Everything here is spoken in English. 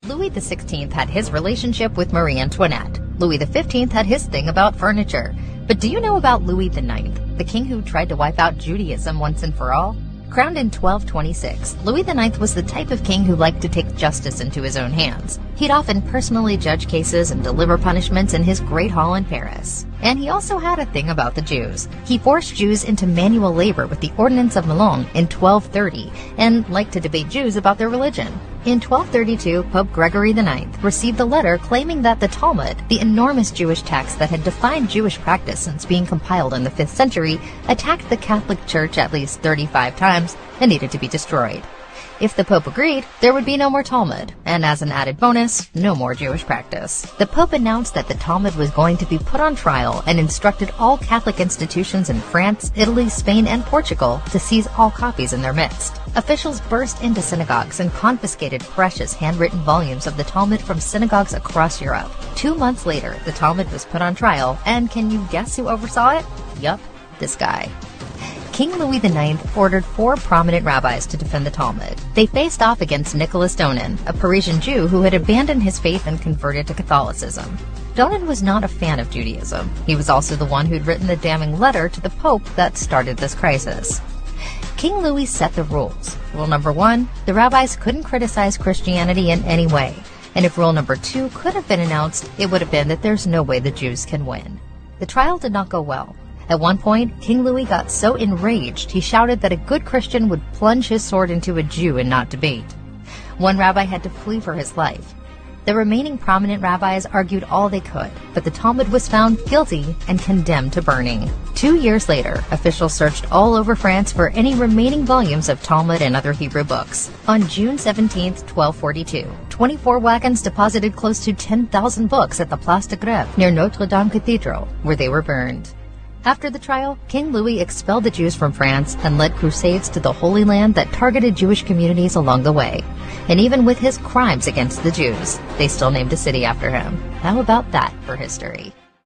Louis XVI had his relationship with Marie Antoinette. Louis XV had his thing about furniture. But do you know about Louis IX, the king who tried to wipe out Judaism once and for all? Crowned in 1226, Louis IX was the type of king who liked to take justice into his own hands. He'd often personally judge cases and deliver punishments in his great hall in Paris. And he also had a thing about the Jews. He forced Jews into manual labor with the Ordinance of Milan in 1230 and liked to debate Jews about their religion. In 1232, Pope Gregory IX received a letter claiming that the Talmud, the enormous Jewish text that had defined Jewish practice since being compiled in the 5th century, attacked the Catholic Church at least 35 times and needed to be destroyed. If the Pope agreed, there would be no more Talmud, and as an added bonus, no more Jewish practice. The Pope announced that the Talmud was going to be put on trial and instructed all Catholic institutions in France, Italy, Spain, and Portugal to seize all copies in their midst. Officials burst into synagogues and confiscated precious handwritten volumes of the Talmud from synagogues across Europe. 2 months later, the Talmud was put on trial, and can you guess who oversaw it? Yup, this guy. King Louis IX ordered 4 prominent rabbis to defend the Talmud. They faced off against Nicholas Donin, a Parisian Jew who had abandoned his faith and converted to Catholicism. Donin was not a fan of Judaism. He was also the one who'd written the damning letter to the Pope that started this crisis. King Louis set the rules. Rule number 1, the rabbis couldn't criticize Christianity in any way. And if rule number 2 could have been announced, it would have been that there's no way the Jews can win. The trial did not go well. At one point, King Louis got so enraged he shouted that a good Christian would plunge his sword into a Jew and not debate. One rabbi had to flee for his life. The remaining prominent rabbis argued all they could, but the Talmud was found guilty and condemned to burning. 2 years later, officials searched all over France for any remaining volumes of Talmud and other Hebrew books. On June 17, 1242, 24 wagons deposited close to 10,000 books at the Place de Grève near Notre Dame Cathedral, where they were burned. After the trial, King Louis expelled the Jews from France and led crusades to the Holy Land that targeted Jewish communities along the way. And even with his crimes against the Jews, they still named a city after him. How about that for history?